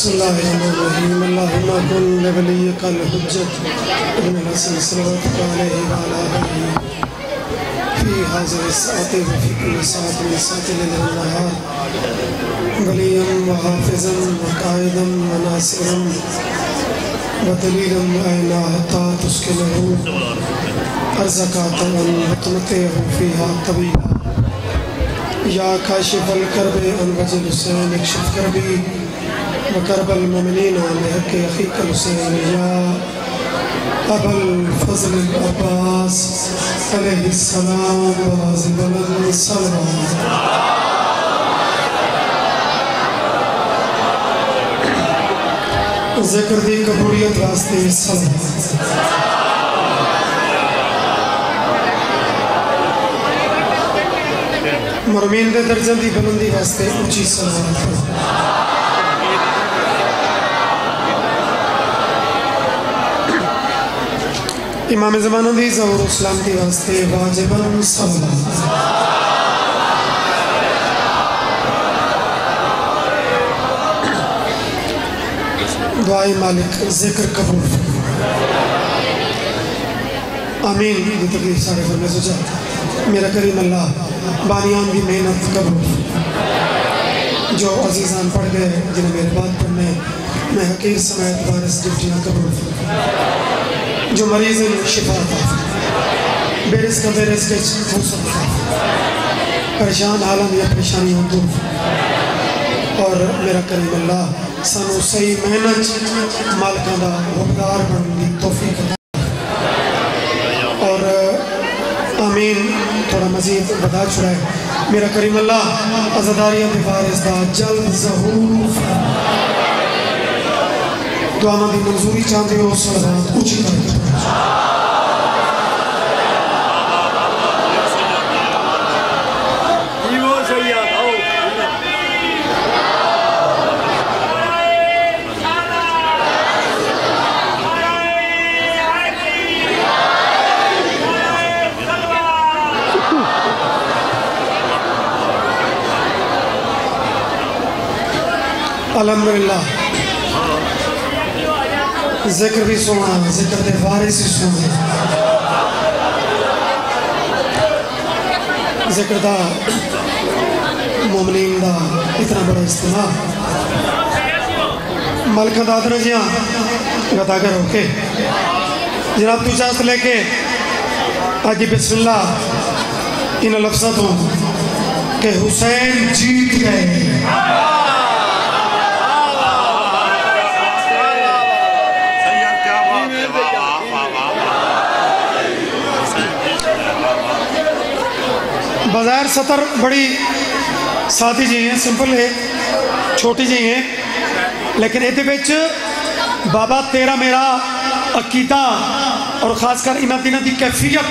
बिस्मिल्लाहिर्रहमानिर्रहीम। अल्लाहुम्मा कुन लिवलिय्यकल हुज्जत इब्न हसन सल्लल्लाहु अलैहि व अला आलिहि फी हाज़िहि साअति व फी कुल्लि साअतिन मिन साअतिल लैल वन नहार वलिय्यन व हाफ़िज़न व क़ाइदन व नासिरन व दलीलन अला हत्ता तुस्किनहु अर्ज़क़तन व तुमतिअहु फ़ीहा तवीला या काशिफ़ल कर्बे अन वजिल हुसैन इक्शिफ़ कर्बी व करबल मोमिनीन बिहक़्क़ि अख़ीकल हुसैन या अबल फ़ज़ल अब्बास अलैहिस्सलाम व ज़िबलन सलवात। ज़िक्र दी कबूलियत वास्ते सलवात। मरमीन दे दर्जन दी बुलंदी वास्ते ऊंची सलवात। इमाम ज़माना दी ज़हूर इस्लाम दी वास्ते वाजिबन सलवात। दुआए मालिक ज़िक्र कबूल आमीन। ये तकलीफ सारे फरमे सुझा मेरा करीम अल्लाह बानियान की मेहनत कबूल। जो अजीज़ान पढ़ गए जिन्हें मेरे बाद पढ़ने मैं हकीर समेत वारिस ड्यूटियाँ कबूल। जो मरीज़ शिफा बेरिस का बेरिस के हो सकता परेशान आलम या परेशानी हो दूर। और मेरा करीम अल्लाह सानू सही मेहनत मालिकां दा वफादार बनने की तौफीक अता। और आमीन। थोड़ा मजीद बता छुड़ाए मेरा करीम अल्लाह अज़ादारियां दे वारिस दा जल्द ज़हूर दुआवां दी मंजूरी चाहते हो सलावत ऊंची करके अल्हम्दुलिल्लाह। ज़िक्र भी सोना ज़िक्र दे वारिस ही सोने ज़िक्र दा मोमिनीन दा इतना बड़ा इस्तेमाल मलका दादर जियां गदागर होके जनाब तू इजाज़त लेके आज बिस्मिल्लाह इन लफ्ज़ों तो कि हुसैन जीत गए। बाजार सतर बड़ी सादी जी है, सिंपल है, छोटी जी है, लेकिन ये बाबा तेरा मेरा अकीदा और खासकर इन्ह दिनों की कैफियत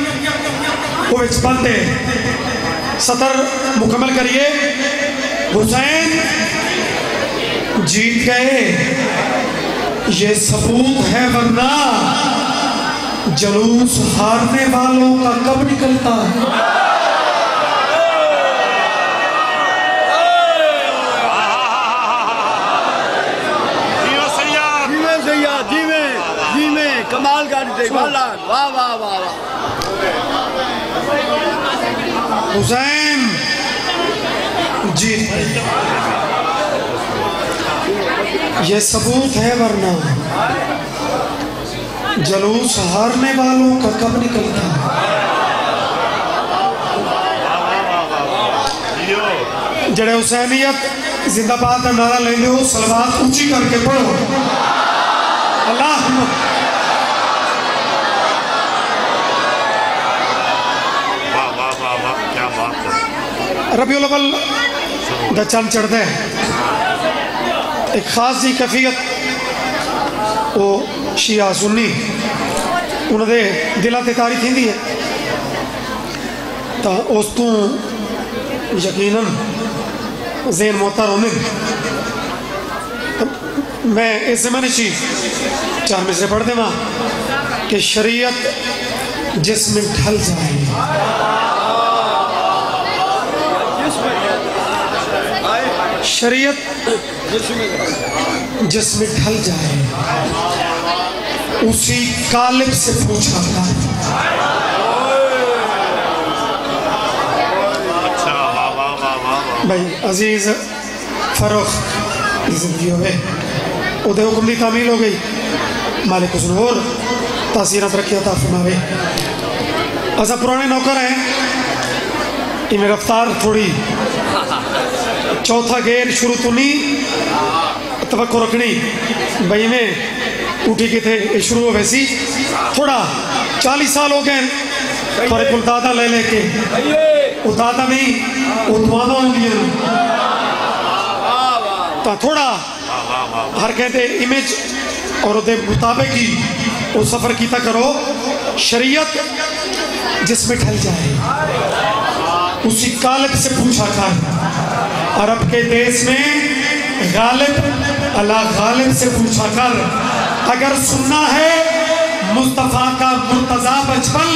वो बंद है। सतर मुकम्मल करिए। हुसैन जीत गए ये सबूत है वरना जलूस हारने वालों का कब निकलता है। कमाल कर दे वाह वाह वाह वाह। हुसैन जी ये सबूत है वरना जलूस हारने वालों का कब निकलता है। जड़े हुसैनियत जिंदाबाद का नारा ले लो सलवात ऊंची करके पढ़ो अल्लाह। रबीउल अव्वल दा चंद चढ़ता है एक खास जी कैफियत वो शिया सुन्नी उन्होंने दिलों से तारीफ थी है तो उस तू यकीनन ज़हन मोहतर होने मैं इस ज़माने ची चार मिसरे पढ़ देवा कि शरीयत जिसमें ढल जाए शरीयत जिसमें ढल जाए उसी कालिब से पूछा था। भाई अजीज फरोख जिंदगी हो गए उदय हुक्म की तामील हो गई। मालिक हुस्न और तासीर तरक्की अता फरमावे। असा पुराने नौकर हैं, इनमें रफ्तार थोड़ी चौथा गेर शुरू तो नहीं तवक्को रखनी भाई में उठी के थे शुरू हो वैसी थोड़ा 40 साल हो गए थोड़े कुल दादा ले लेके वो दादा नहीं वो दुआदा होंगी तो थोड़ा हर कहते इमेज और उदे मुताबिक ही वो सफ़र किया करो। शरीयत जिसमें ढल जाए उसी कालिब से पूछा कर। अरब के देश में गालिब अला गालिब से पूछा कर। अगर सुनना है मुस्तफ़ा का मुर्तज़ा बचपन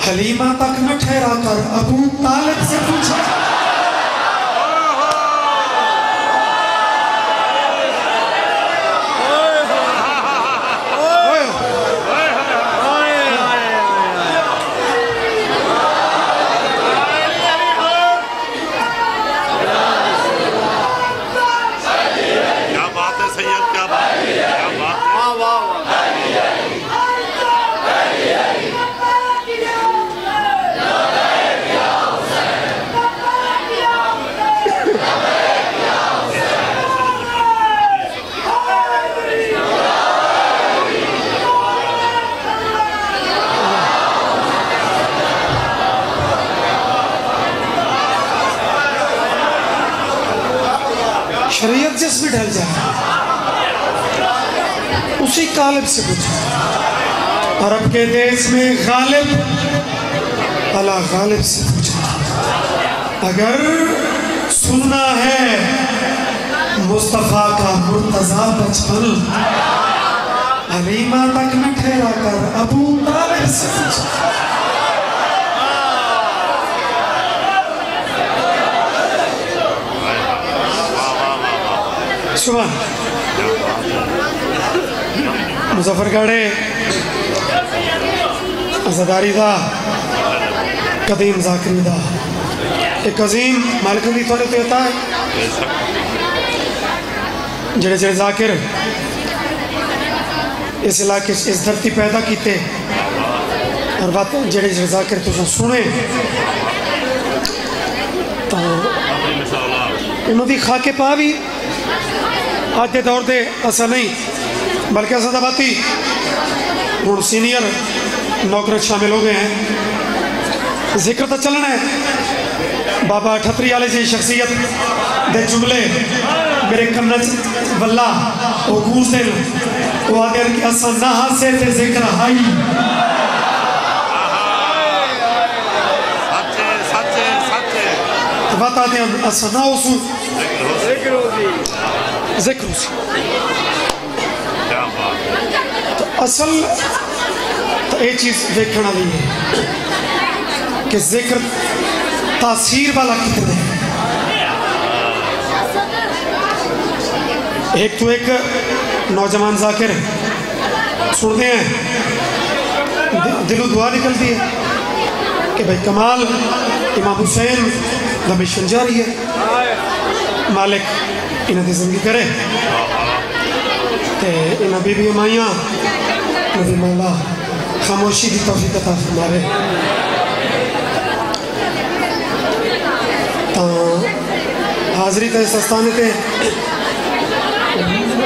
हलीमा तक न ठहरा कर अबू तालिब से पूछा। शरीयत जिसमें ढल जाए उसी कालिब से पूछा। अरब के देश में गालिब अला गालिब से पूछा। अगर सुनना है मुस्तफ़ा का मुर्तज़ा बचपन हलीमा तक न ठहरा कर अबू तालिब से पूछा। सुबह मुजफ्फरगढ़े अज़ादारी दा कदीम ज़ाकिरी दा एक अजीम मालिक दी थोड़े तो होता है जेड़े जेड़े ज़ाकिर इस इलाके इस धरती पैदा किते और बात जेड़े जेड़े ज़ाकिर तुम सुने तो उन्होंने खाके पा भी आज के दौर दे असा नहीं बल्कि असा तो बाती हूँ सीनियर नौकर शामिल हो गए हैं। जिक्र तो चलना है बाबा अठत्री वाले जी शख्सियत दे जुमले मेरे कन्न वल्ला वो गूंज दे वो आगे कि असा ना हासे ते जिक्र हाई बताते हैं असा ना उसू जिक्र तो असल तो ये चीज़ देखने वाली है कि जिक्र तासीर वाला कितने है। एक तो एक नौजवान ज़ाकिर सुनते हैं दिलों दुआ निकलती है कि भाई कमाल इमाम हुसैन दा मिशन जारी है मालिक इन्हें दी जिंदगी करे ते इन्हें बीबी माइयां नबी मौला खामोशी की तौफीक अता फरमावे। तो हाज़री ते सस्ताने ते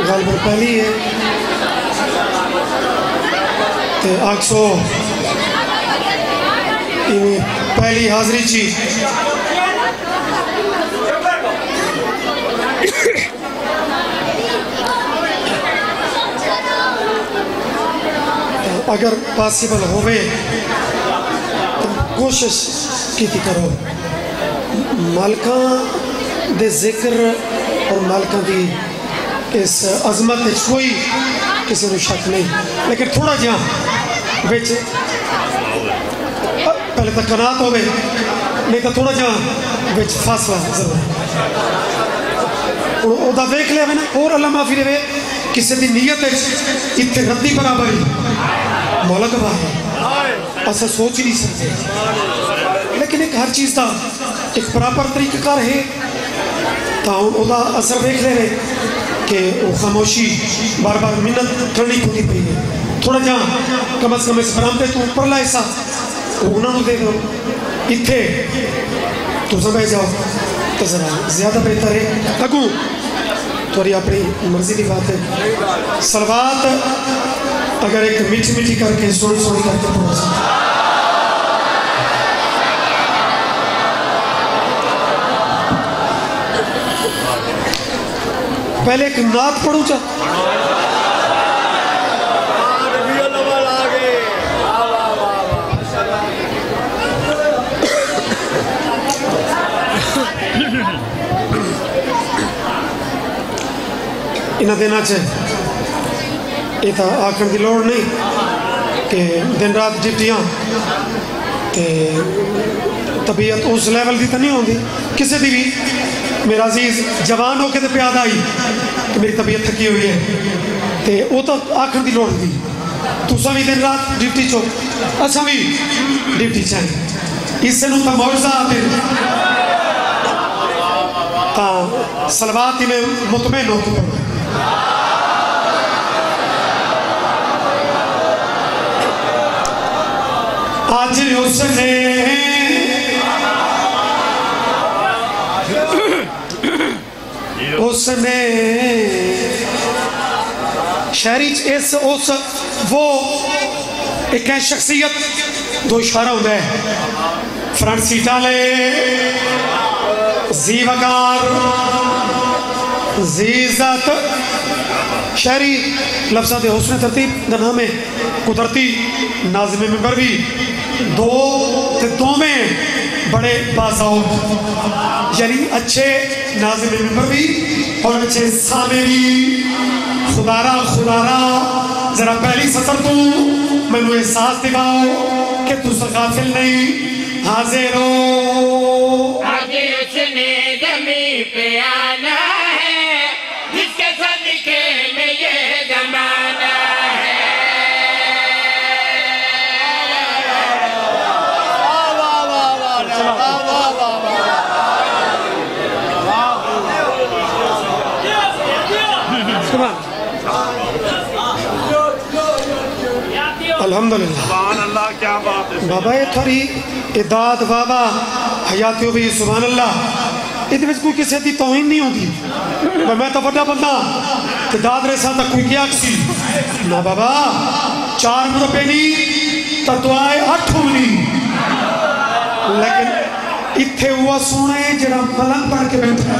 गल पहली है ते आखसो पहली हाज़री ची अगर पॉसिबल होवे तो कोशिश की करो मालका दे जिक्र और मालका की इस अजमत कोई किसी को शक नहीं लेकिन थोड़ा जहा बिच पहले तो कनात होवे नहीं तो थोड़ा जहा बिच फासला जरूर ਉਹਦਾ ਵੇਖ ਲਿਆ ਨਾ और अल्लाह माफ़ी देवे किसी की नीयत इतने रद्दी बराबर ही मौलक वाह अस सोच ही नहीं सकते लेकिन एक हर चीज़ का एक बराबर तरीक़ाकार है तो वह असर देख ले कि वो खामोशी बार बार मिन्नत करनी पौती पई है थोड़ा जहा कम अज़ कम इस बरामदे तो उपरला हिस्सा उन्होंने दे दो इतने तो समझ जाओ तो ज़रा ज़्यादा बेहतर है अगू थोड़ी अपनी मर्जी की बात है सलवात अगर एक मीठी मीठी करके सोनी सोनी करके पढ़ो पहले एक नात पढ़ू चा इन्ह दिन तो आखण की लड़ नहीं कि दिन रात ड्यूटियाँ तबीयत उस लैवल की तो नहीं होती किसी की भी मेरा अजीज जवान होकर तो प्याद आई कि मेरी तबीयत थकी हुई है तो वो तो आखण की लड़ थी तुसा भी दिन रात ड्यूटी चो असा भी ड्यूटी चाहिए इस तो मौजा सलवात में मुतमैन होकर आज उसने शहरी इस उस वो एक है शख्सियत दो इशारा होता है फ्रंट सीट वाले जी वकार जीजत शहरी लफ्ज़ा के हुस्न तरतीब का नाम है कुदरती नाज़िम मिंबर भी दो में बड़े बाज़ाओ यानी अच्छे नाज़िम मिंबर भी और अच्छे सामे भी खुदारा जरा पहली सतर तू मैनू एहसास दिवाओ कि तू गाफिल नहीं हाजिर हो आगे उसने जमी पे आना है जिसके सदके में ये जमाना है अल्हम्दुलिल्लाह क्या बात है बाबा ये थोड़ी इदाद बाबा हयाती भी सुभान अल्लाह ये कोई किसी की तौहीन नहीं होती मैं तो बड़ा बंदा दाद रेसा तक कोई क्या सी ना बाबा 4 मुरब्बे नहीं तो दुआए 8 नहीं लेकिन इत्थे हुआ सोना है जरा मलंग पढ़ के बैठा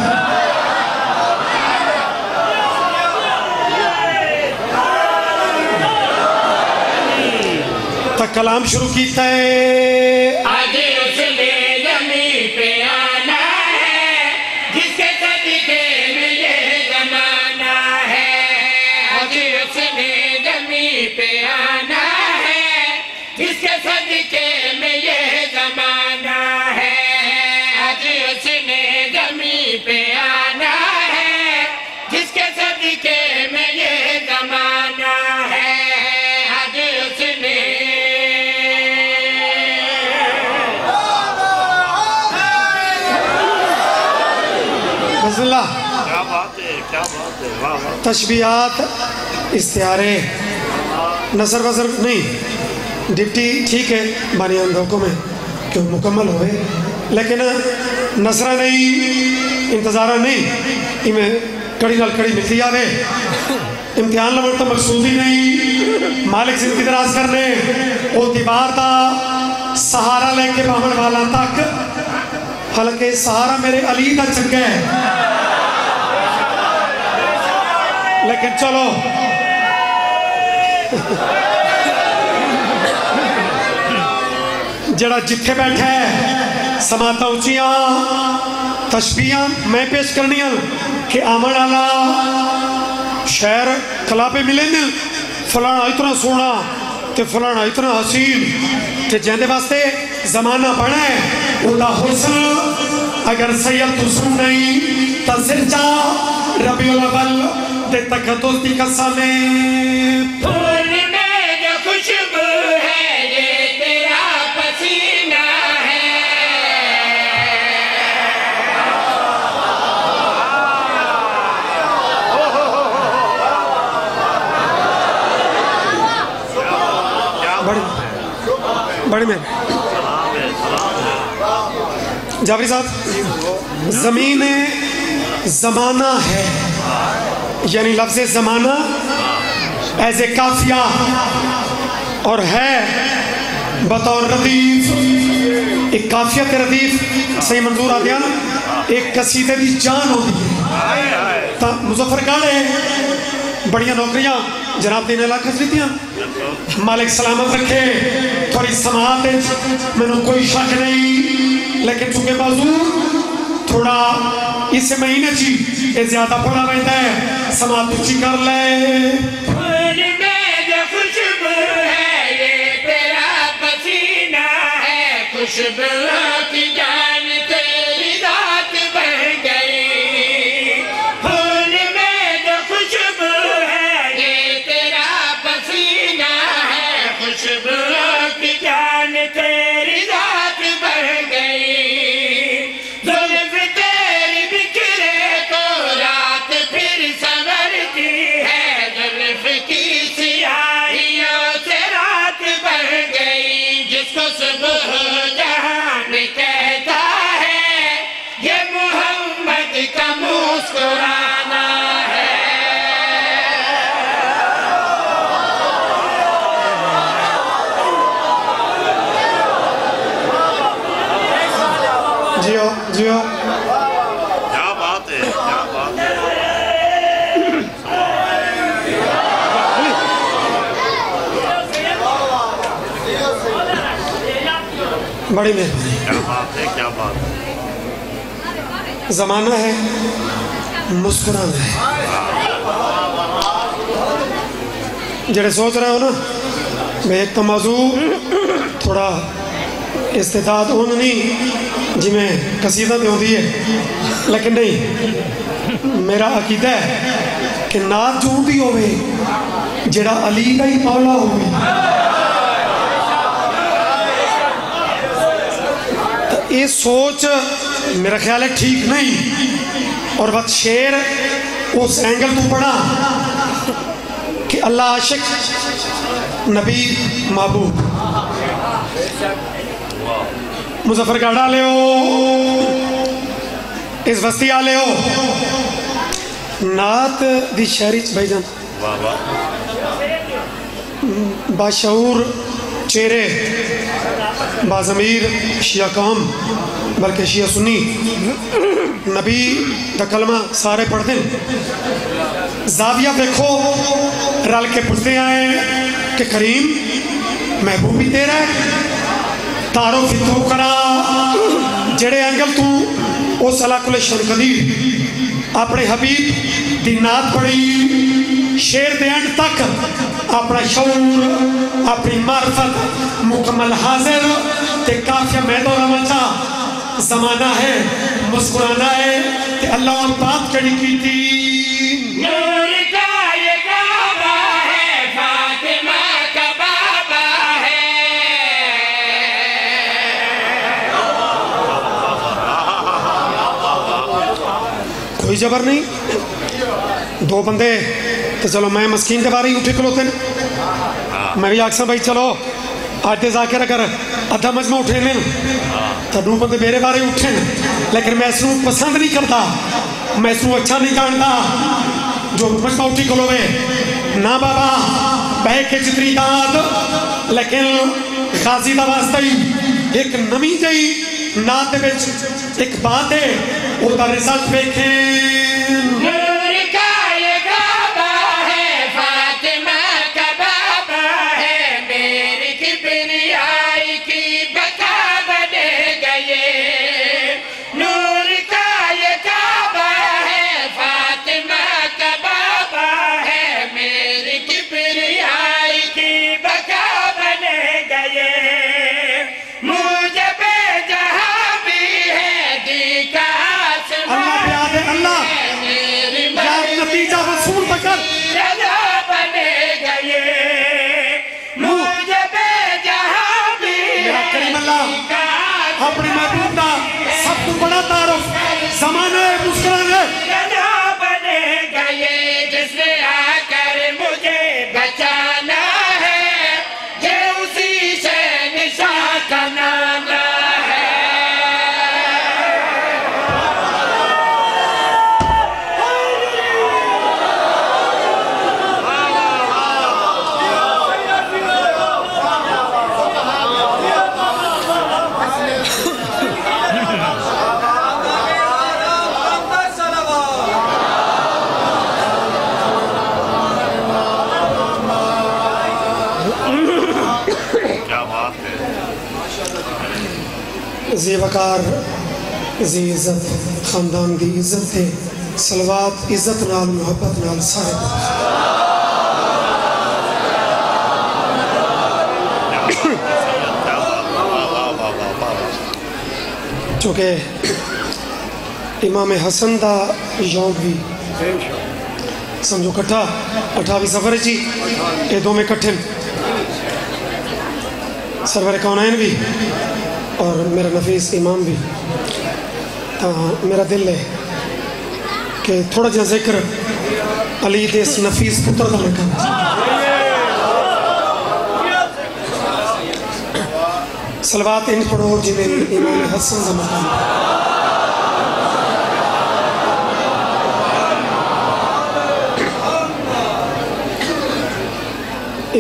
तो कलाम शुरू किया है आज उसने जमी पे आना है जिसके सदके में ये जमाना है आज उसने जमी पे आना है जिसके सदके में ये जमाना है आज उसने जमी पे आना है जिसके सदके में ये जमाना है आज उसने क्या बात है वाह वाह तशबीहात इस्तियारे नसर वसर नहीं डिप्टी ठीक है बानियान धोखों में क्यों मुकम्मल होए लेकिन नसरा नहीं इंतज़ारा नहीं इमें कड़ी नाल कड़ी मिलती आवे इम्तिहान लमन तो मकसूदी नहीं मालिक से दराज करने वो दीवार का सहारा लेके बामन वाला तक हालांकि सहारा मेरे अली का चंगा है लेकिन चलो जड़ा जिथे बैठा है समाता उचिया तशबीहां मैं पेश करनी कि आमन वाला शहर कलाबे मिले न फलाना इतना सोना ते फलाना इतना हसीन ते जिंदे वास्ते जमाना बना है उदा हुस्न अगर सैयद तुसू नहीं तो सिरजा रबीउल अव्वल ते तकद्दुस दी कसम फूल में जो खुशबू है ये तेरा पसीना है। बड़ी में जाफरी साहब, ज़मीन ज़माना है, यानी लफ्ज़ ज़माना एज ए काफिया और है बतौर रदीफ। एक काफिया ते रदीफ सही मंजूर आ गया ना, एक कसीदे की जान होती है। तो मुजफ्फरगढ़ है, बड़िया नौकरियां जनाब तीन लाख लीतियां, मालिक सलामत रखे। थोड़ी समात मैनू कोई शक नहीं, लेकिन चूंकि बाजू थोड़ा इस महीने ची ये ज्यादा पड़ा रहता है, समात उच्ची कर ले। फूल में जो खुशबू है ये तेरा पसीना है, खुशबू की जान तेरी रात बन गई। फूल में जो खुशबू है ये तेरा पसीना है, खुशबू की जान तेरी रात बन गई। जुल्फ तेरी बिखरे तो रात फिर संवरती है, जुल्फ की सियाहियों से रात बन गई। जिसको सुबह जहान कहता है ये मोहम्मद का मुस्कुराना है। जियो जियो, क्या बात है, क्या बात है। बड़ी मेहरबानी। क्या बात है, क्या बात है। ज़माना है, मुस्कुराना है। जेड़े सोच रहे हो ना मैं एक तो मौजू थोड़ा इस्तेदाद उन नहीं जिमें कसीदा तो होती है, लेकिन नहीं, मेरा अकीदा है कि नात जो होती होवे जेड़ा अली का ही मौला होवे, तो ये सोच मेरा ख्याल है ठीक नहीं। और वक्त शेर उस एंगल तो पढ़ा कि अल्लाह आशिक नबी महबूब। मुजफ्फरगढ़ आ ले हो, इस बस्ती आ ले हो, नात दी शहरी भाईजान बाशऊर चेहरे बाज़मीर शिया कौम, बल्कि शिया सुन्नी नबी दा कलमा सारे पढ़ते हैं। जाविया देखो रल के पुछते आए कि करीम महबूब भी तेरा है, तारो फितू करा जेड़े एंगल तू उस अलाकुल शनकदीर अपने हबीब दी नात पढ़ी, शेर दे एंड तक अपना शऊर अपनी मार्फत मुकम्मल हाजिर ते काफिया मैदो रमचा। ज़माना है, मुस्कुराना है ते अल्लाह और बात कड़ी की थी। नूर का ये काबा है, फातिमा का बाबा है। कोई जबर नहीं, दो बंदे तो चलो मैं मस्कीन के बारे ही उठे खलोते ने, मैं भी आखसा भाई चलो आज ते जाकर अगर अद्धा मजमा उठे ने तो दो बंदे मेरे बारे उठे, लेकिन मैं इसनू पसंद नहीं करता, मैं इसनू अच्छा नहीं जानता जो मजमा उठी खलोवे ना बाबा बह के जितनी दाद। लेकिन गाजी का वास्ता ही एक नवी जी नात एक बात है, उसका रिजल्ट देखें। नूर का ये काबा है, फातिमा का बाबा है, मेरी किबरियाई की बता बने गए। नूर का ये काबा है, फातिमा का बाबा है, मेरी किबरियाई की बता बने गए। मुझे बेजहां भी है दी का आसमां, अल्लाह अपने महबूब का सब तो बड़ा तारुफ ज़माने मुस्कुराने बनेगा ये जिसने आकर मुझे बचाना है, ये उसी से निशान कनाना है। जी वकार जी इज्जत खानदान की इज्जत थे सलवात इज्जत नाल मुहब्बत नाल सारे चूँकि इमाम हसन का यौम भी समझो कट्ठा 28 सफ़र जी ये दो में कट्ठे सरवर कौनैन भी और मेरा नफीस इमाम भी। तो मेरा दिल है कि थोड़ा जहा जिक्र अली दे इस नफीस पुत्र का मैं करूँ। सलवात इन पढ़ो जिन्हें इमाम हसन का मकाम।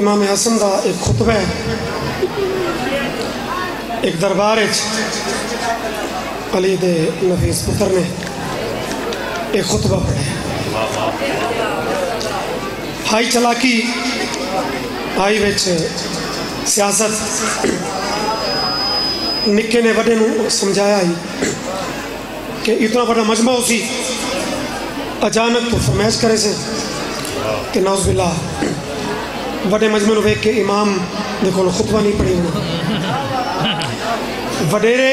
इमाम हसन का एक खुतबा है एक दरबार अली दे नफीस पुत्र ने एक खुतबा पढ़े। हाई चलाकी हाई विच सियासत निक्के ने वड्डे नूं समझाया ही कि इतना बड़ा मजमा उसी अचानक तो फरमाइश करे से कि नौज़ बिल्लाह वड्डे मजमे नूं वेख के इमाम दे कोल खुतबा नहीं पढ़ी होना। वडेरे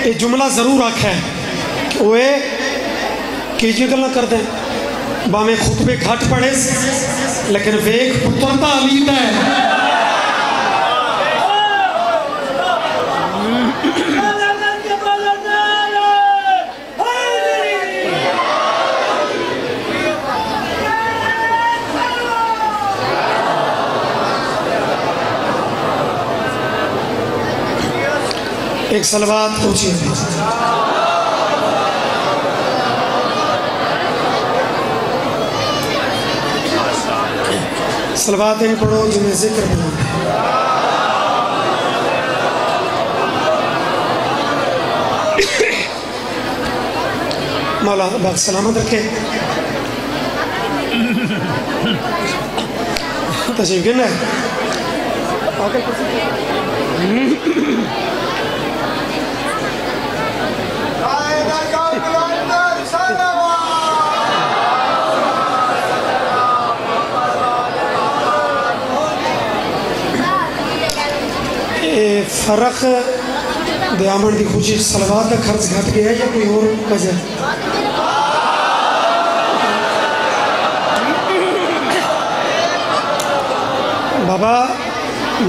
ये जुमला जरूर आख्या है वे कि गल्लां करदे भावें खुतबे घट पढ़े लेकिन वेख पुत्रता अली दा है। एक सलवात पूछिए सलवात इन पढ़ो जिन्हें जिक्र बना मौला बाग सलामत रखे। तशरीफ गिन है फर्क दयामन की खुशी सलवात का खर्च घट गया या कोई और वजह? बाबा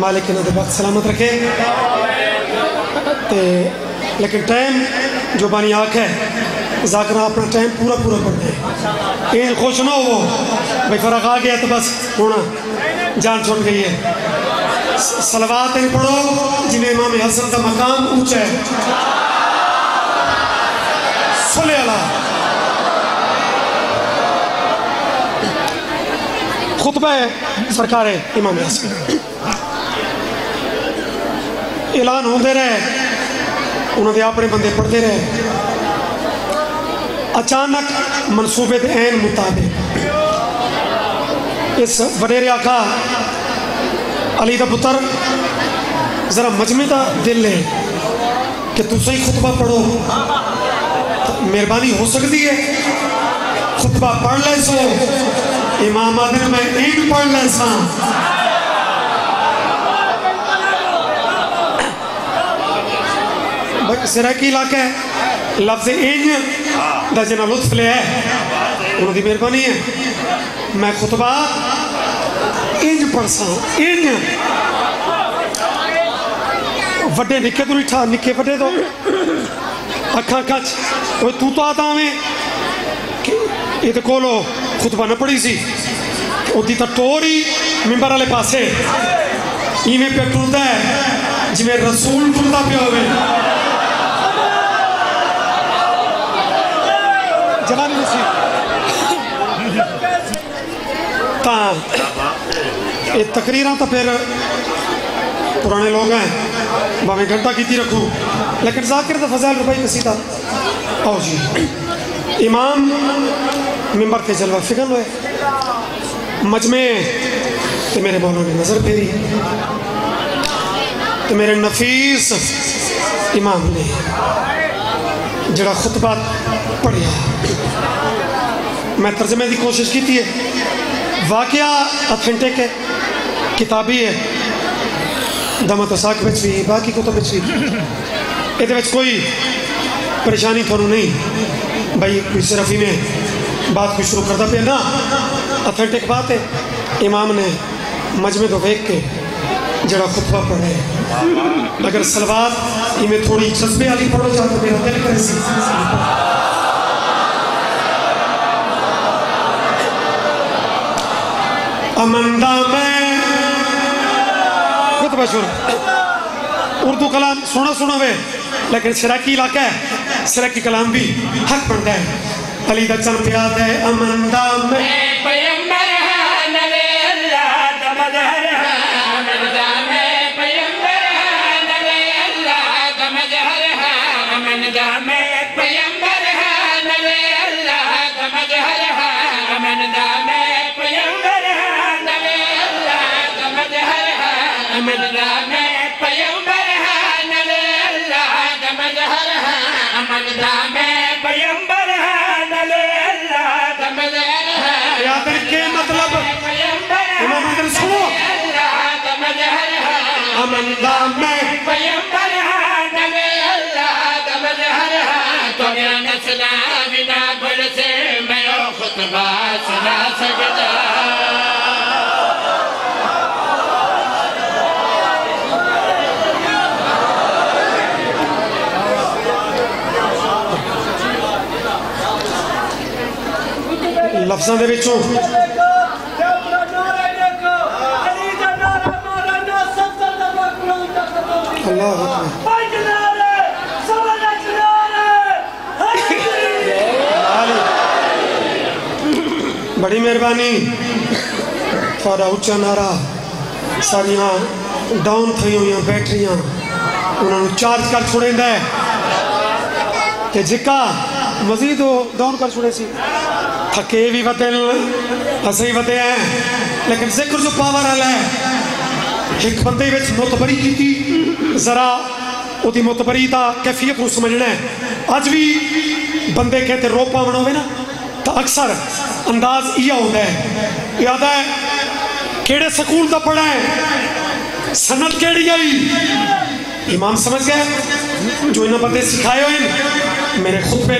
मालिक इन्होंने वक्त सलामत रखे ते लेकिन टाइम जो बानी आख है जाकरा अपना टाइम पूरा पूरा पढ़ते ये खुश ना हो भाई फर्क आ गया तो बस होना जान छूट गई है। सलवात इन पढ़ो जिन्हें इमाम हसन का मकाम ऊंचा है। सल्ले अला खुतबा है सरकार इमाम हसन ऐलान होते रहे उन्होंने अपने बंदे पढ़ते रहे। अचानक मनसूबे के ऐन मुताबिक इस वडेरे आखा अली का पुत्र जरा मजमे का दिल है कि तुम ही खुतबा पढ़ो तो मेहरबानी हो सकती है खुतबा पढ़ ले सो इमाम आदम में एक पढ़ ले सा सिराकी इलाका है लफ्ज इंज का जना लुत्फ लिया है उन्होंने मेहरबानी है मैं खुतबा इंज पढ़ सा इंज वड्डे निक्के तो निठा निक्के वड्डे तो अखा अखा तू तो आता में ये तो कोलो खुतबा न पढ़ी सी उदी तो टोरी मिंबर वाले पासे इवें पे टुरदा है जिवें रसूल टुरदा पे होवे जवानी में सी ता ये तकरीरां तो फिर पुराने लोग हैं भावें घंटा की रखूँ लेकिन जाकिर तो फजाइल रुपये कसीदा आओ जी इमाम मिंबर के जलवा फिगन हुए मजमे तो मेरे मौला ने नज़र फेरी तो मेरे नफीस इमाम ने जड़ा खुतबा पढ़िया मैं तर्जमे की कोशिश की है वाकया ऑथेंटिक है किताबी है दमत साक भी बाकी कुतुब भी ये कोई परेशानी थोनू नहीं भाई कोई सिर्फ ही में बात को शुरू करता पे ना ऑथेंटिक बात है इमाम ने मजमे तो वेख के जड़ा खुतबा पढ़े अगर सलवार इमें थोड़ी जज्बे वाली पढ़ो जाए तो मेरा दिल करे अमंदा में खुतबा शुरू उर्दू कलाम सुना सुना वे लेकिन सराकी इलाका है सराकी कलाम भी हक बनता है अली दा चल प्याद है अमंदा में पैगंबर है नबी अल्लाह का मजहर है अमंदा में पैगंबर है नबी अल्लाह का मजहर है अमंदा में पैगंबर है नबी अल्लाह का मजहर है अमंदा में पैगंबर है नबी अल्लाह का मजहर है अमंदा में पैगंबर है नबी अल्लाह का मजहर है अमंदा में पैगंबर है नबी अल्लाह का मजहर है याद रखे मतलब इमाम अंदर सुनो अल्लाह का मजहर है अमंदा में पैगंबर है नबी अल्लाह का मजहर है तो मेरा नस्ला बिना गुल से मैं खुतबा सुना सकता लफ्ज़ों के विचों अल्लाह बड़ी मेहरबानी थोड़ा उच्चा नारा सारिया डाउन थी हुई बैटरियां उन्होंने चार्ज कर छोड़ेंदा है ते जिका मजीद डाउन कर छोड़े सी थके भी वते असं वते हैं लेकिन जिक्र जो पावर वाला है एक बंदे विच मुतबरी की जरा उसकी मुतबरी का कैफियत को समझना है अज भी बंदे कहते रो पावन हो ना तो अक्सर अंदाज यह होता है याद है केड़े स्कूल का पढ़ा है सनत केड़ी आई इमाम समझ गए जो इन्होंने बंदे सिखाए हुए मेरे खुतबे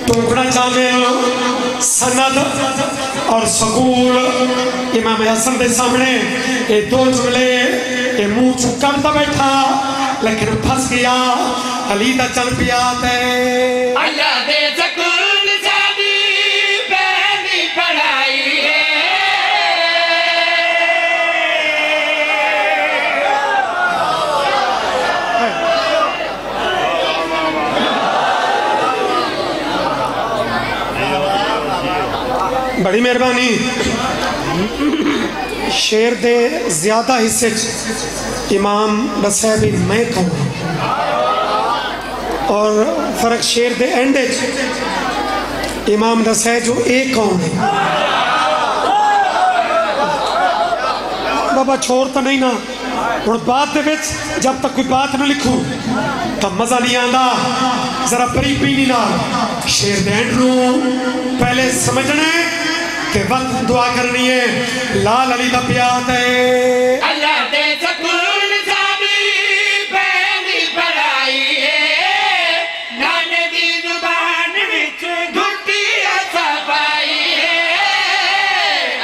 टोकना चाहते सनद और सकूल इमाम हसन के सामने ये दो जुमले ये मुंह चुप करता बैठा लेकिन फंस गया अली दा चल पिया अल्लाह दे सकूल सादी पहली पढ़ाई है बड़ी मेहरबानी शेर दे ज्यादा हिस्से इमाम दसा भी मैं कहूँ और फर्क शेर दे एंड इमाम दसा जो एक कौन है बाबा छोड़ तो नहीं ना हूँ बात दे विच जब तक कोई बात ना लिखूँ तो मजा नहीं आता जरा बरीकी ना शेर दे एंड पहले समझना है कि वक्त दुआ करनी है लाल अली दा प्यार है अल्लाह दे सकूल सादी पहली पढ़ाई है नाने दी जुबान विच घुटी सफाई है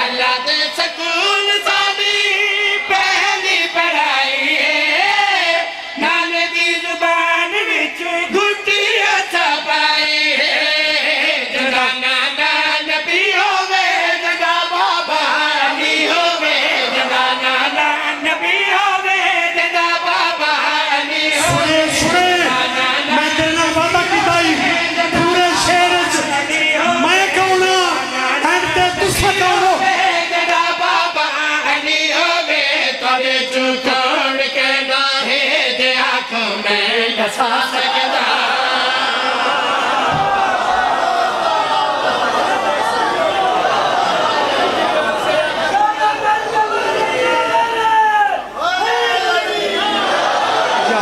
अल्लाह दे सकूल सादी पहली पढ़ाई है दसा सकदा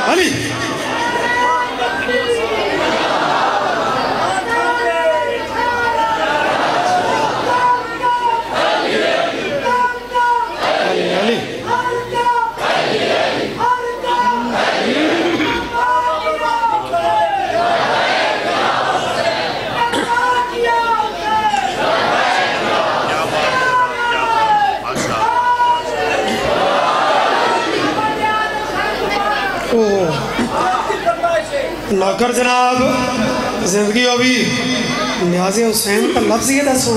अली नौकर जनाब जिंदगी हो भी न्याज़े हुसैन का लफ्ज़ ये दसो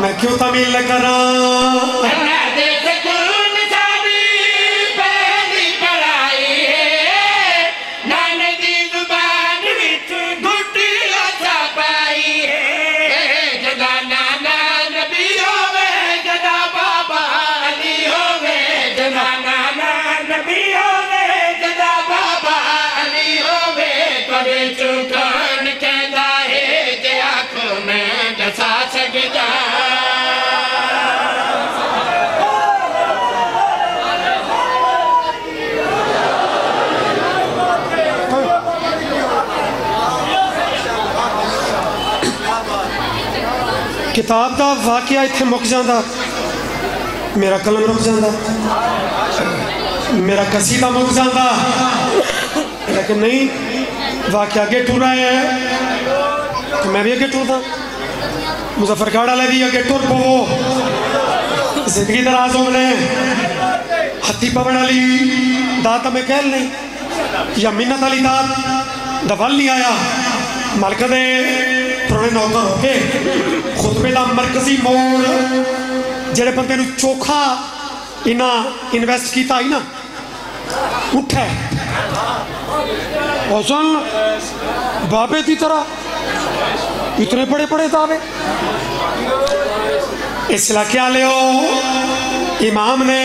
मैं क्यों तमील न करा किताब का वाकया इत्थे मुक जाता मेरा कलम रुक जाता मेरा कसीदा मुक जाता लेकिन नहीं वाकया अगे टुर रहा है तो मैं भी अगे टुरदा मुजफ्फरगढ़ वाले भी अगे टुर पवो जिंदगी दराज हो मिले हत्ती पवन वाली दात हमें कह नहीं या मिन्नत वाली दात दवल नहीं आया मालक दे पुराने नौकर हो के खुतबे का मरकजी मोड़ जेड़े बंदे नूं चोखा इना इन्वेस्ट किया ही ना उठे हुसन बाबे की तरह इतने बड़े बड़े दावे इस इलाके वाले इमाम ने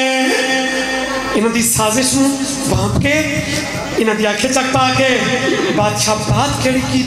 इन्हों की साजिश में भाप के इन्हों की आंखें चक पा के बादशाह बात केड़ी की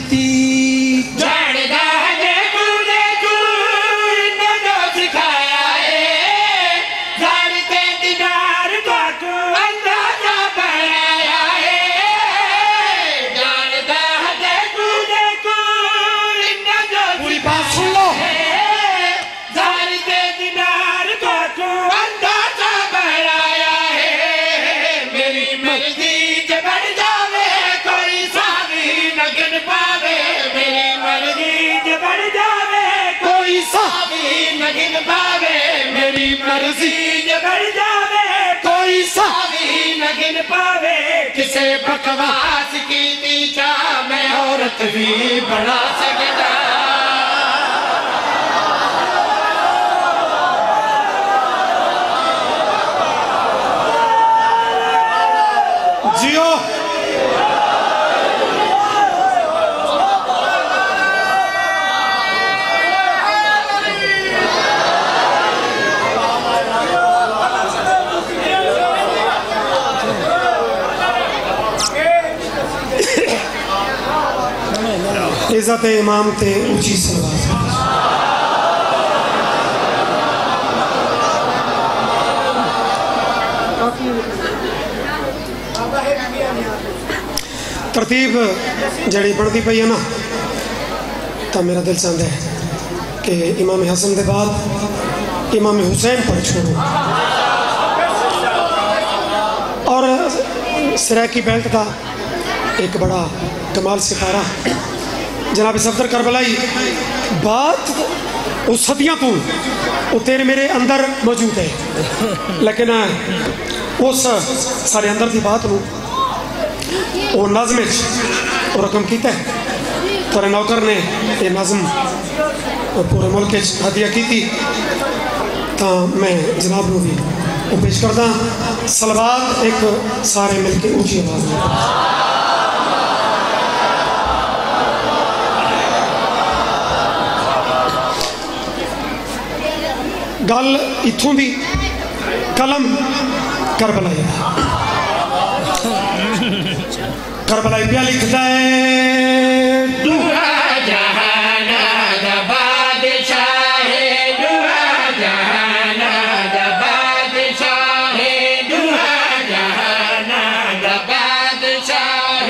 मेरी मर्जी बढ़ जावे कोई सावी न गिन पावे किसे बकवास की तीचा मैं औरत भी बना सकता जियो इज़्ज़त इमाम ते ऊंची सलवात तरतीब जड़ी बढ़ती पई है ना तो मेरा दिल चाहता है कि इमाम हसन के बाद इमाम हुसैन पढ़ छोड़ो और सराकी बेल्ट का एक बड़ा कमाल सिखारा जनाब सफदर करबलाई बात उस सदियाँ तो वो तेरे मेरे अंदर मौजूद है लेकिन उस सारे अंदर की बात को वो नज़म और रकम किया तेरे नौकर ने ये नज़म पूरे मुल्क हदिया की थी तो मैं जनाब को भी वो पेश करदा सलवात एक सारे मिलके ऊँची आवाज़ में गल इत्थों दी कलम करबला करबलाई पिया लिखता है दुआ जहाना दा बादशाह दुआ जहाना दा बादशाह दुआ जहाना दा बादशाह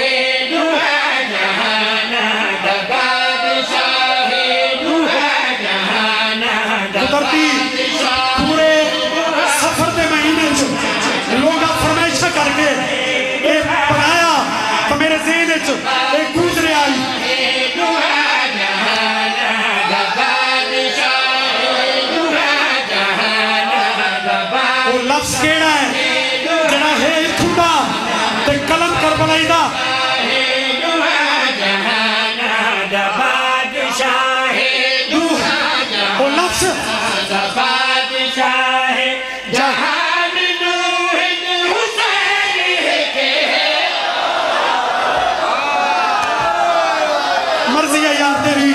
दुआ जहाना दा बादशाह दुआ जहाना दा बादशाह पूरे सफर के महीने लोग फरमाइशा करके बनाया तो मेरे ज़हन गुजरे आई वो लफ्ज़ केड़ा है जड़ा है खुदा ते कलम करबलाई दा वो लफ्ज़ मर्जी है यार तेरी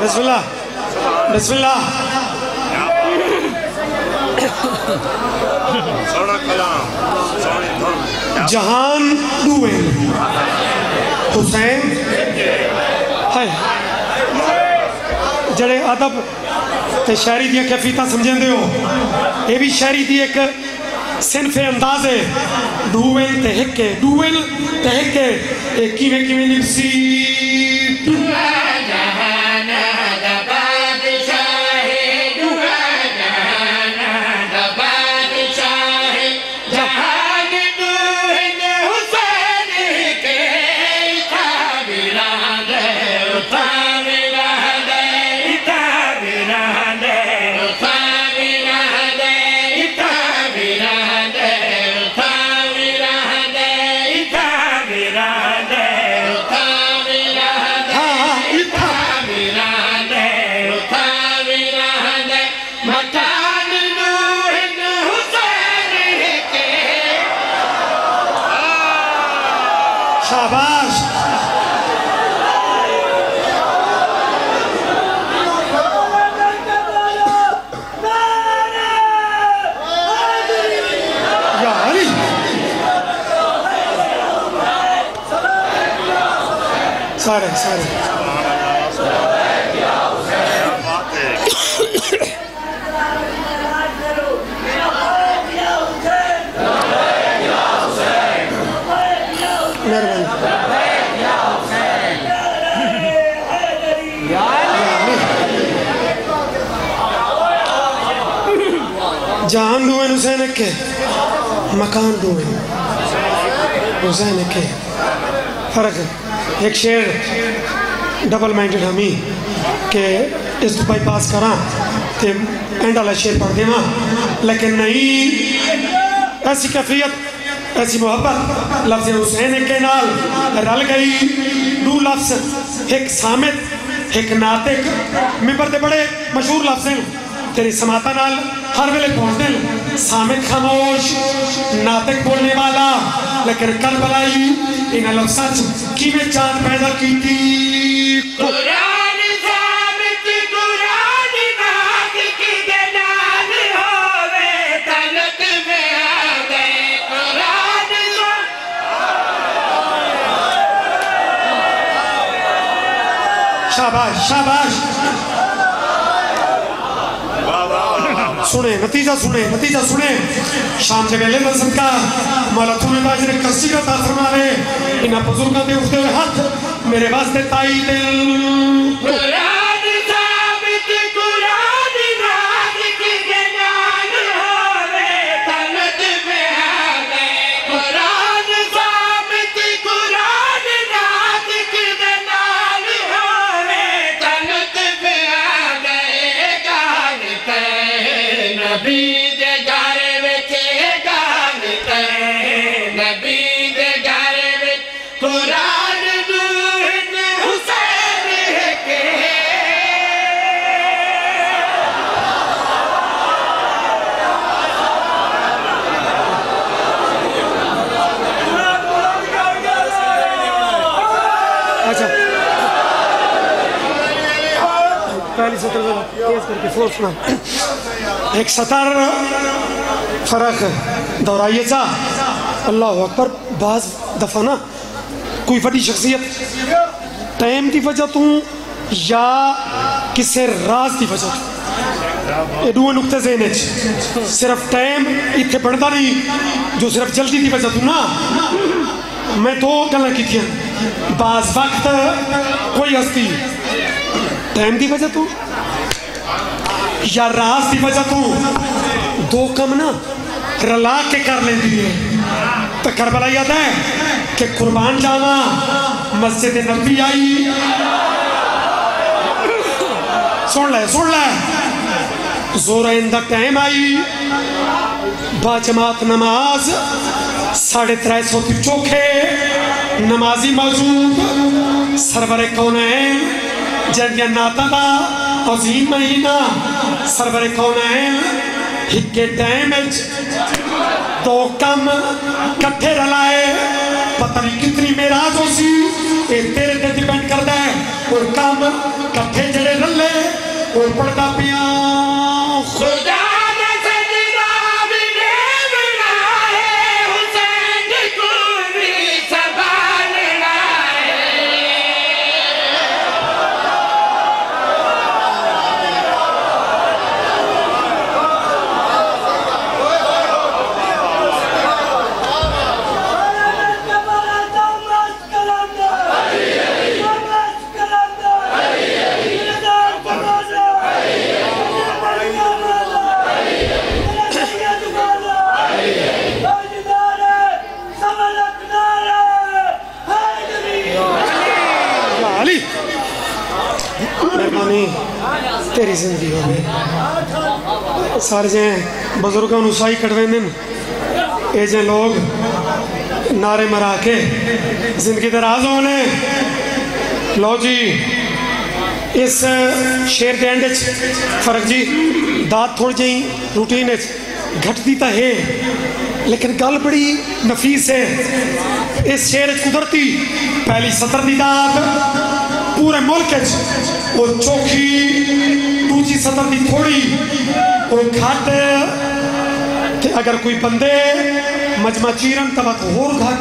बिस्मिल्लाह बिस्मिल्लाह जहान दुए हुसैन है जड़े अदब ते शायरी दी कैफियत समझेंदे हो ये भी शायरी दी एक सिनफे अंदाज है डूवेल ते हिक्के डूवेल ते हिक्के ए किवें किवें निभसी दुआ जहाना दा बादशाह दुआ जहाना दा बादशाह जहान दुहिन हुसैन के ताबिरा दे ताबिरा दे ताबिरा दे ताबिरा दे ताबिरा दे ताबिरा दे ताबिरा दे ताबिरा दे ताबिरा दे ताबिरा दे मकान नूहिन हुसैन के शाबाश या अली सारे सारे जहान दुए हुसैन के मकान दुए हुसैन के फर्क है एक शेर डबल माइंडेड हमी के इस बाईपास करा ते एंड वाला शेर पढ़ देवा लेकिन नहीं ऐसी कैफियत ऐसी मोहब्बत लफ्ज़ हुसैन के नाल रल गई दो लफ्ज़ एक सामित एक नातिक मिंबर ते बड़े मशहूर लफ्ज़ हैं तेरी समाता नाल हर वेले पहुंचते हैं सामित खामोश नातिक बोलने वाला लेकिन करबलाई इन लफ्ज़ां च किवें चांद पैदा कीती कुरान साबित कुरान नातिक दे नाल होवे तलक में आ गए कुरान शाबाश शाबाश सुने नतीजा सुने शाम जगह मजहब का मौला तुम्हें बाजरे कस्सी का तासर मारे इन बुजुर्गों के उठते हुए हाथ मेरे वास्ते ताई दिल कुरान साबित कुरान नातिक दे नाल होवे तलक में आ गए कुरान साबित कुरान नातिक दे नाल होवे तलक में आ गए गान ते नबी दे घर विच गान ते नबी दे घर विच कुरान नूहिन हुसैन के मेरी सतर तेज करके फोर्स ना एक सतर फर्क दोहराइए सा अल्लाह अकबर बाज दफा ना कोई बड़ी शख्सियत टाइम की वजह तू या किसी राज की वजह तू ये दो नुकते ज़हन सिर्फ टाइम इतने बढ़ता नहीं जो सिर्फ जल्दी की वजह तू ना मैं दो गल्लां कीतियां बाज वक्त कोई हस्ती टाइम की वजह तू या राज की वजह तू दो कम ना रला के कर लेती है तो करबला याद है कि कुर्बान जावा मस्जिद नबी आई सुन ले जोर इंदा टाइम आई बाजमात नमाज 350 चौखे नमाजी मौजूद सरवर कौनैन जंग नाता का अजीम महीना सरवर कौनैन हिके टाइम दो कम कट्ठे रलाए पता नहीं कितनी मेराज हो सी ये तेरे ते डिपेंड करता है और कम कट्ठे जड़े रले और पड़ता पिया खुदा तेरी जिंदगी हो गई सारे जे बुजुर्गों को साई कटवेंदे ये जे लोग नारे मरा के जिंदगी दराज होने लो जी इस शेर के एंड फर्क जी दात थोड़ी जी रूटीन घटती तो है लेकिन गल बड़ी नफीस है इस शेर कुदरती पहली सतर की दात पूरे मुल्क वो चौखी दूजी सतर की थोड़ी वो घट अगर कोई बंदे मजमा चीरन तब होर घट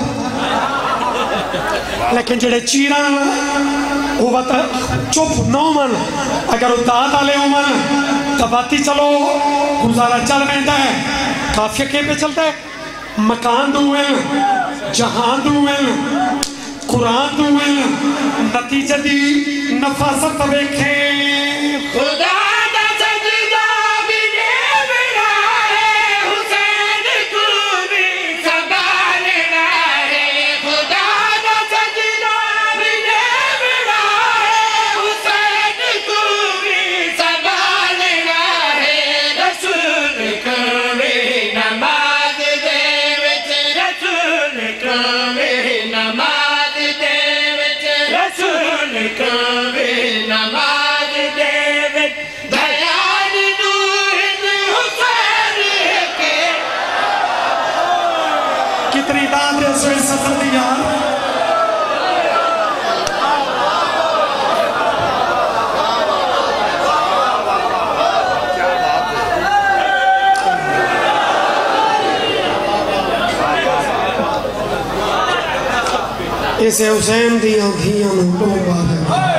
लेकिन जेडे चीरन वो चुप न मन अगर वो दात वाले होवन तो बाती चलो गुजारा चल रहा है काफिया के पे चलता है मकान दूल जहान दूल कुरान दूल नतीजे दी नफासत वेखे खुदा कितनी दाद है सोई सफर दी यार इसे हुसैन दी आँखियां में डूबा है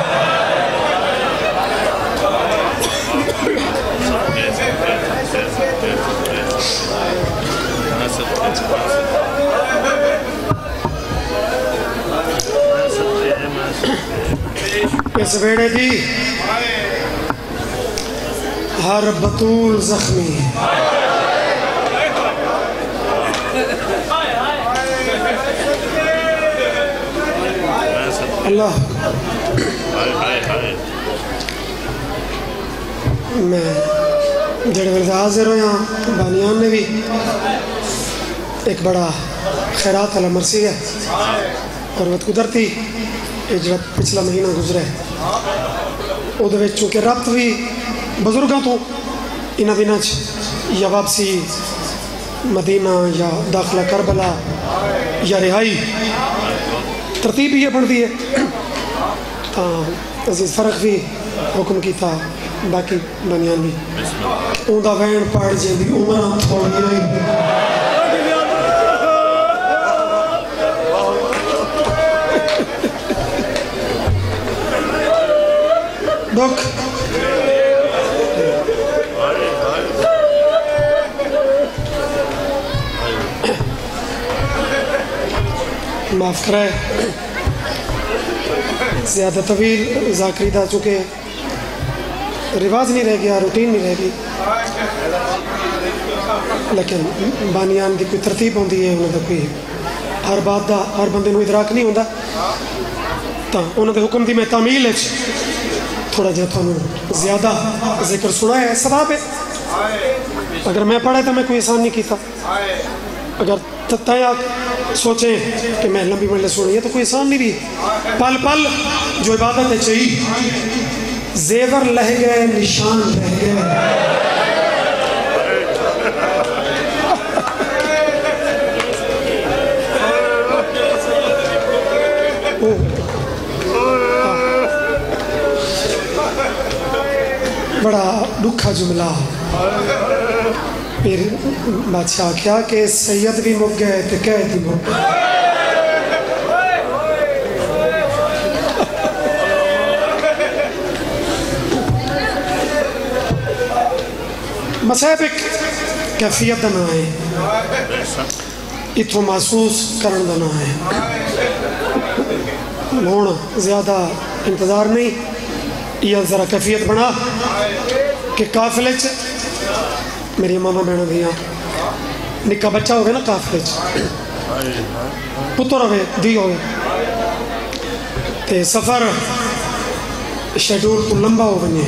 इस वेड़े दी हर बतूल जख्मी अल्लाह मैं जेड़े वेले हाजिर होया बानियान ने भी एक बड़ा खैरात वाला मरसी है और वह कुदरती जो पिछला महीना गुजरा है वो चूँकि रब्त भी बजुर्गों तो इन्होंने दिनों या वापसी मदीना या दाखिला करबला या रिहाई तरतीब ही बनती है तो अजीज फर्क भी हुक्म किया बाकी बनियान भी उनका वैन पड़ जाती उम्र थोड़ी रही दुख माफ कराए ज़्यादा तवील ज़ाकरी था चुके रिवाज नहीं रह गया रूटीन नहीं रह गई लेकिन बानियान की कोई तरतीब होती है उन्होंने कोई हर बात का हर बंदे को इदराक नहीं होता तो उन्होंने हुक्म की मैं तामील थोड़ा जहा थोड़ा ज़्यादा जिक्र सुना है सवाब है अगर मैं पढ़ा तो मैं कोई एहसान नहीं किया अगर तया सोचें कि मैं लंबी मंडल सुनी है तो कोई एहसान नहीं भी पल पल जो इबादत है चाहिए जेवर लह गए निशान रह गए बड़ा दुखा जुमला फिर बादशाह क्या कि सैयद भी मुक गए तो कैद भी मुक गए मसहब एक कैफियत का ना है इतों महसूस करने का ना है हूँ ज़्यादा इंतज़ार नहीं या ज़रा कैफियत बना कि काफिले च मेरी मामा बहन दियाँ निक्का बच्चा हो गया ना काफिले च पुत्र हो धी हो तो सफ़र शेड्यूल तो लंबा हो बने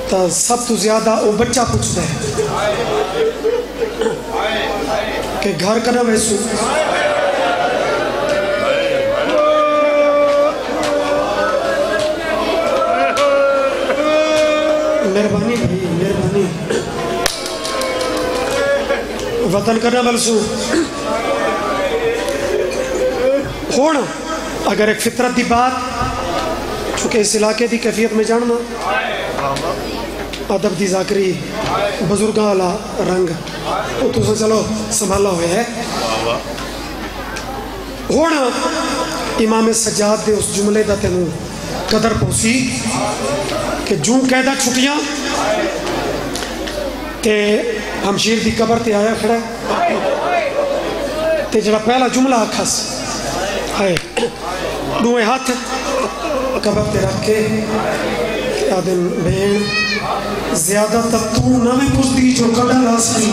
तो सब तो ज़्यादा वो बच्चा पूछता है कि घर करना वैसू मेहरबानी भाई मेहरबानी वतन करना बलसू हुण अगर एक फितरत की बात चूँकि इस इलाके की कैफियत में जानना अदब की जाकरी बजुर्गों वाला रंग तो चलो संभाला हुआ है हुण इमाम सज्जाद के उस जुमले का तेन कदर पहुँची कि जूं कैदा छुट्टियां ते हमशीर की कबर ते आया खड़ा ते जरा पहला जुमला आखस है दुए हाथ कबर ते रख के आदम भेण ज्यादा तक तू ना में पुछदी जो कड़ा लासी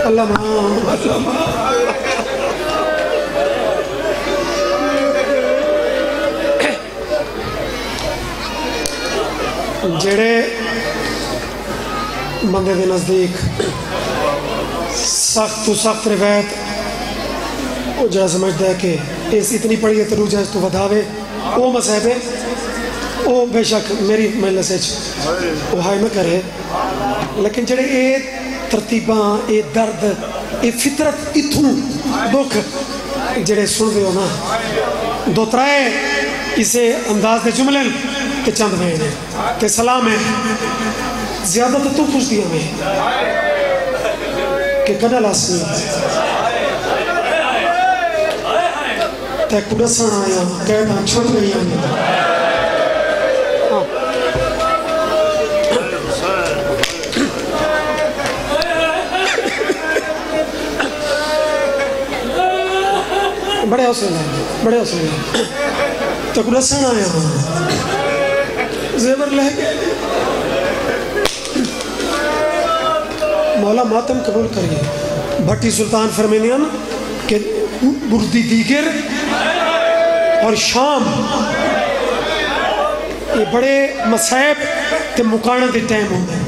अल्लाह मां जेड़े बंदे के नज़दीक सख्त तो सख्त रिवायत जरा समझता है कि इस इतनी पढ़ी है तो रूजा तो वधावे वो मसहब है वो बेशक मेरी महलस वो हाय न करे लेकिन जेड़े ये तरतीबा ये दर्द ये फितरत इथों दुख जेड़े सुनते हो ना दो त्राए इसे अंदाज के जुमले ते चंद बहन है ते सलाम है ज्यादा तो तू पूछती हमें कि कदा लासी ते कुड़सन आया कहना छुट गई बड़े हौसले तो कुड़सन आया जेवर लह गए मौला मातम कबूल करिए भट्टी सुल्तान फरमानियान के बुर्दी दीगर और शाम ये बड़े मसैब ते मुकाने के टाइम होंगे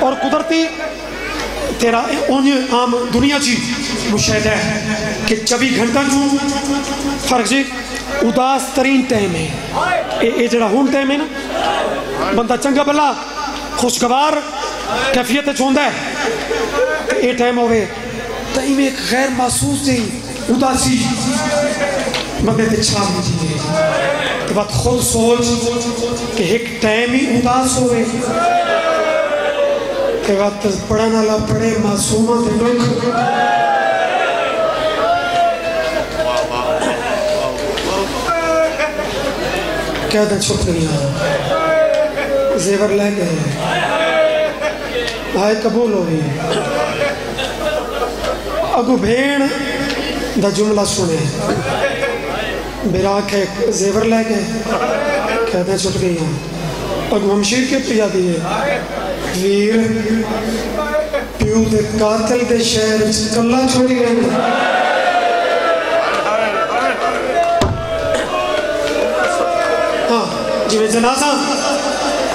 और कुदरती तेरा उन आम दुनिया जी मुशाहिदा है कि 24 घंटा जो फर्क जी उदास तरीन टाइम है ये जरा हुन टाइम है ना बंदा चंगा भला खुशगवार कैफियत होंदा है ये टाइम होवे तो इवें एक गैर महसूस जी उदासी बंदे ते छा मुझी तो बात खुद सोच कि एक टाइम ही उदास होवे के बात पढ़ने वाला पढ़े मासूमा ते दुख क्या था छुपड़ियाँ जेवर ले गए आए कबूल हो गई अगू भेड़ दा जुमला सुने बिरा के जेवर ले गए कहते छुट गई अगू हमशीर के पिया दिए वीर प्यू दे कातिल दे शहर कला छोड़ी गए जिवे जनाजा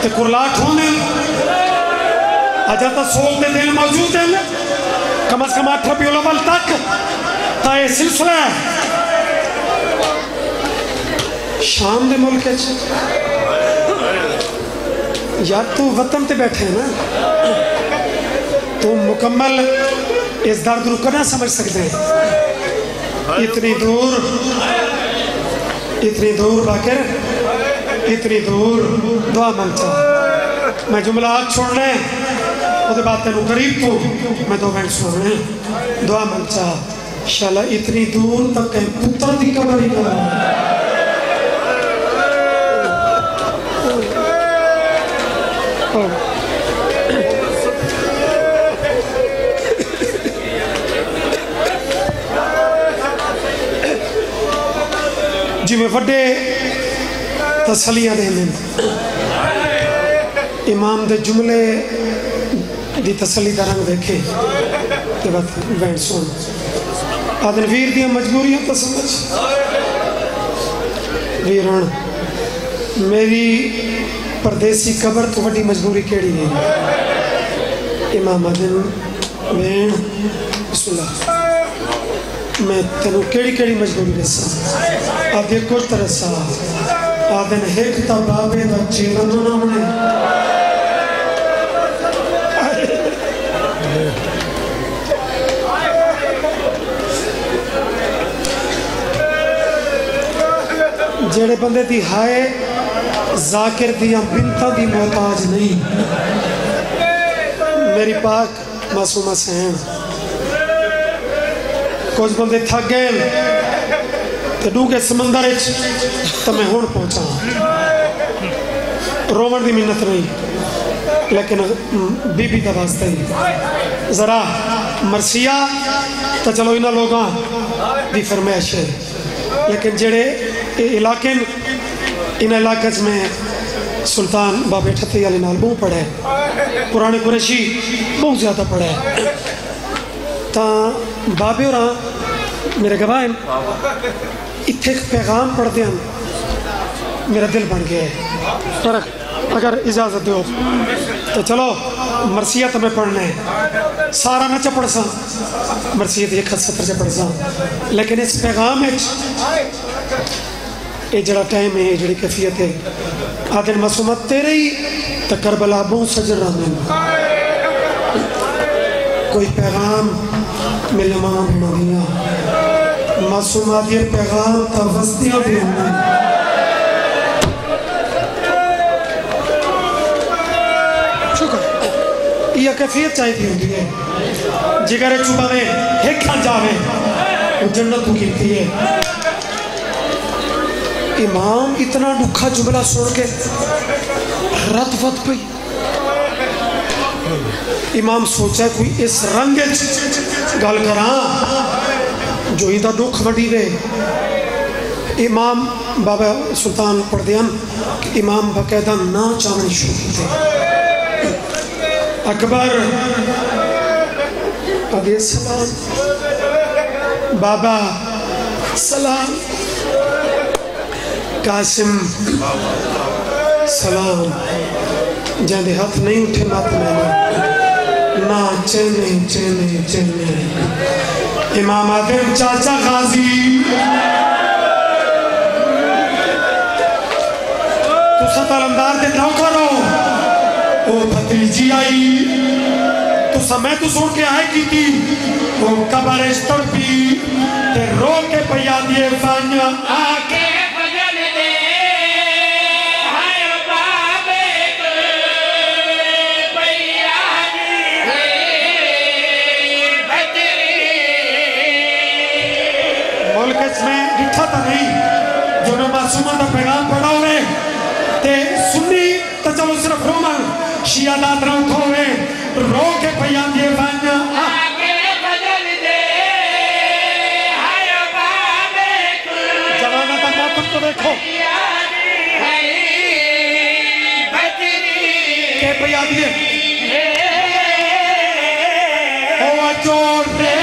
ते कुरलाट होने अजा तो सोल दे दिल मौजूद है कम से कम 8 रबीउल अव्वल तक ता ये सिलसिला शाम दे मुल्क या तू वतन ते बैठे ना तो मुकम्मल इस दर्द को ना समझ सकते इतनी दूर बाकर इतनी दूर दुआ मंगता मैं जुमला हाथ छोड़ने वो बात तेन करीब तो मैं 2 मिनट सुनने दुआ मंगता शाला इतनी दूर तक पुत्र की कबर ही जिमें वड्डे तसलियां देने इमाम दे जुमले दी तसली का रंग देखे ते बात बैंड सुन आदन वीर दी मजबूरियां तो समझ वीर हूं मेरी परदेसी कबर तो वड्डी मजबूरी केड़ी है इमाम आदन बैंड बिस्मिल्लाह मैं तेनू केड़ी मजबूरी दसा आदे कुछ तरसा आदन एक तबाबे दा जीवन ना बने जेड़े बंदे दी हाय जाकिर दिया बिनता दी मोहताज नहीं मेरी पाक मासूमा सहन कुछ बंदे थक गए तो डूंगे समंदर तो मैं हुण पहुंचा रोवन की मिन्नत नहीं लेकिन बीबी का वास्ता ही जरा मरसिया तो चलो इन्होंने लोगों की फरमाइश है लेकिन जेड़े इलाके इन इलाके में सुल्तान बाबे ठत्ती वाले नाल बहुत पढ़े पुराने कुरैशी बहुत ज़्यादा पढ़े तो बाबे और मेरे गवाह इत्थे एक पैगाम पढ़ते हैं मेरा दिल बन गया है पर अगर इजाज़त दो तो चलो मरसियत में पढ़ना है सारा न चपड़ सा मरसियत 170 चपड़ सा लेकिन इस पैगाम ये जड़ा टाइम है जड़ी कैफियत है आदिन मासूमत तेरे ही तो करबला बहुत सजर रहा कोई पैगाम मेरे मामा बना दिया मासूमात ये पैगाम था वस्तियाँ भी होंगी शुक्र यह कैफियत चाहिए होती है जिगर चुबा में एक खा जावे वो जन्नत कीमती है इमाम इतना दुखा जुमला सुन के रत वत पई इमाम सोचा कोई इस रंग गल करा जो इदा दुख वडी वे इमाम बाबा सुल्तान पढ़ते हैं इमाम बकायदा ना चावनी शुरू कीते अकबर अगे सलाम बाबा सलाम कासिम सलाम जैसे हाथ नहीं उठे मत मैंने ना चेने चेने चेने इमाम आदम चाचा गाजी तुसा तलमदार दे नौकर हो ओ भतीजी आई तो समय तो सुन के आए की थी वो कबर तड़पी ते रो के पिया दिए फाइया आके बदल दे हाय बाबे को पिया दी बदली मुल्क इसमें लिखा था नहीं जो ने मासूमा का पैगाम पढ़ा हुए ते सुन्नी तो चलो सिर्फ रोमन शिया दादरा उठोवे रो के पिया दिए फाइया आके बदल दे हाय बाबे को जवाना का मौसम तो देखो पिया दी बदली के पिया दिए ओ जोर रे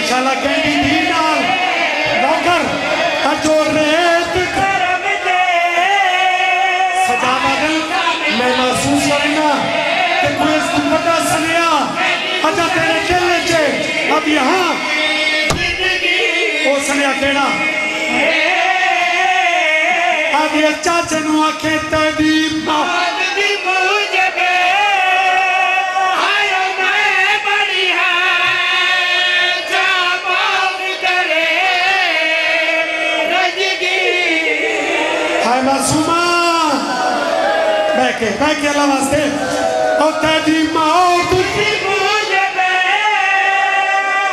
शाला कहती थी नाल नौकर जो रेत सजा बदल मैं महसूस करना कि कोई इसको बड़ा सनिया अच्छा तेरे दिल चे अब यहाँ वो सनिया केड़ा अब ये चाचे नु आखे तेरी मौत दी मुझे हाय मैं बढ़िया हाय मासूमा बैके अल्लाह वास्ते और तेरी मौत दी मुझे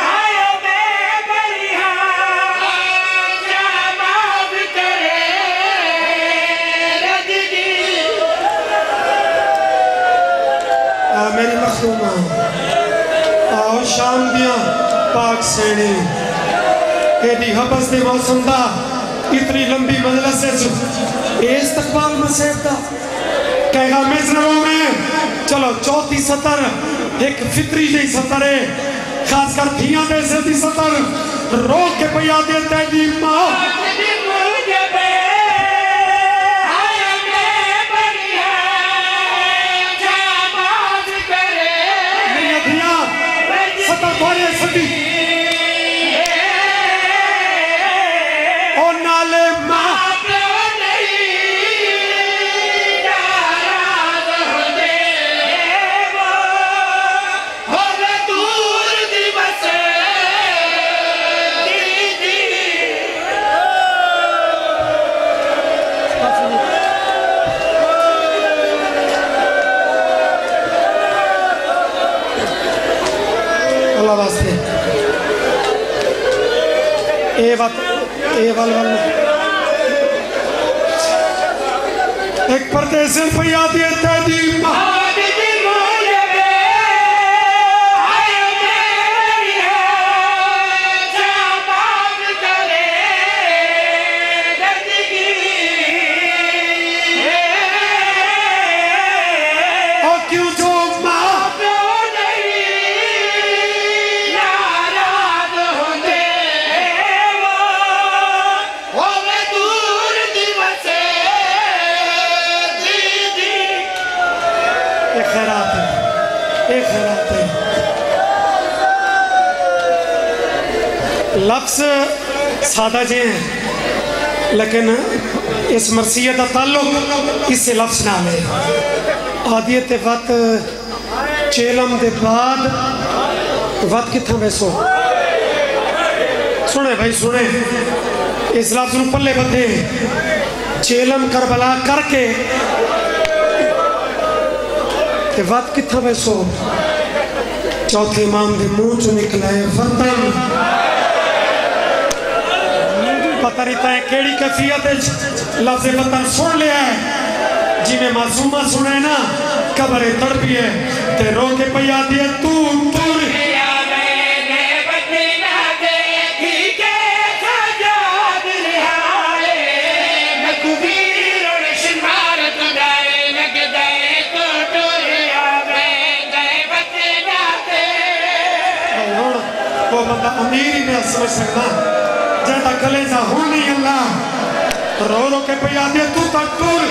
हाय मैं बढ़िया जवाब करे रजगी मेरी मखदूमा आओ शाम दिया पाक सैनी एडी हबस दे मौसम दा इतनी लंबी मजलिस इस्तकबाल मसीह का कहेगा मिज़नरों में चलो चौथी सतर एक फितरी जही सतर है खासकर धियां दे दी सतर रो के पिया दे तेरी मां सतर थोड़े सदी और नाले मां वास्ते ए वाल एक परदेसी पिया दिए तेरी मां लफ्ज सादा जे हैं लेकिन इस मरसियत का ताल्लुक इस लफ्ज नाल है आदियत वत चेलम दे बाद वत कितना वैसो सुने भाई सुने इस लफ्ज नूं पल्ले बंधे चेलम करबला करके वत कितना वैसो चौथे इमाम के मुंह चो निकला है वतन पता नहीं तय केड़ी कैफियत लफ्ज़ वतन सुन लिया है जिन्हें मासूमा सुने ना कबर तड़पी है ते रो के पिया दिए तू वो बंदा अमीर ही नहीं समझ सकता ज्यादा कलेजा हो नहीं अल्लाह रो रो के पिया दे तू तक टूर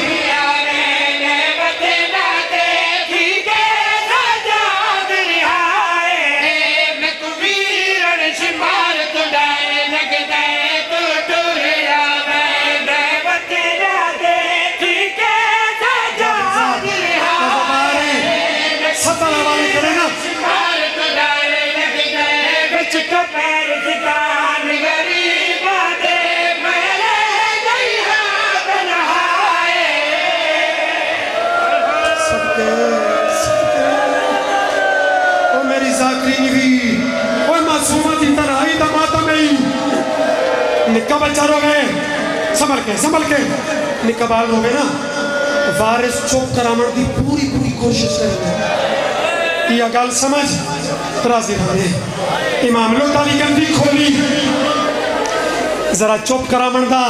दी जाकरी नहीं भी और मासूमा की तन्हाई दा मातम नहीं निक्का बच्चा रो गए संभल के निक्का बाल रो गए ना वारिस चुप करावन की पूरी पूरी कोशिश करेंगे यह गल समझ राजी रहे इमाम लोटाली गंदी खोली जरा चुप करावन का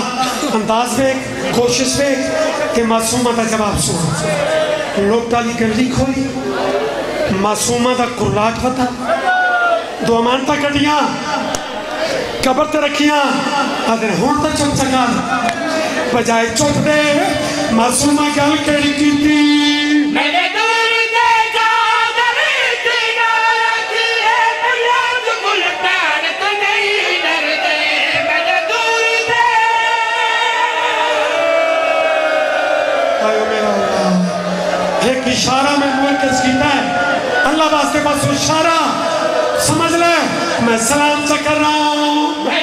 अंदाज वेख कोशिश वेख कि मासूमा का जवाब सुन लोटाली गंदी खोली मासूमा का कुरलाट पता दो अमानत कटिया कबर ते रखिया आदर हुण तो चुप चंगा बजाए चुप दे मासूमा गल केड़ी कीती मेरे दूर दे जादर तेरा रखी है बुलंद गुलकार तो नहीं डरते मेरे दूर दे आयो मेरा अल्लाह एक इशारा में मुकद्दस कीता है अल्लाह वास्ते बस इशारा समझ ले मैं सलाम से कर रहा हूँ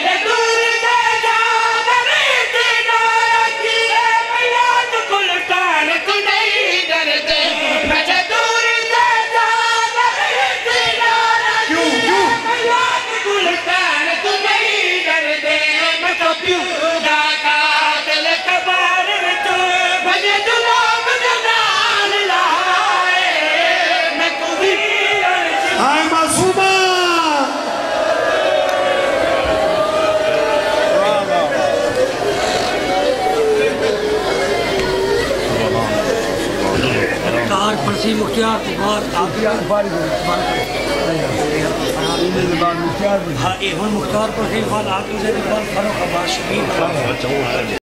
मुख्तियार के बाद हाँ मुख्तार पर फारूक अब्बास शहीद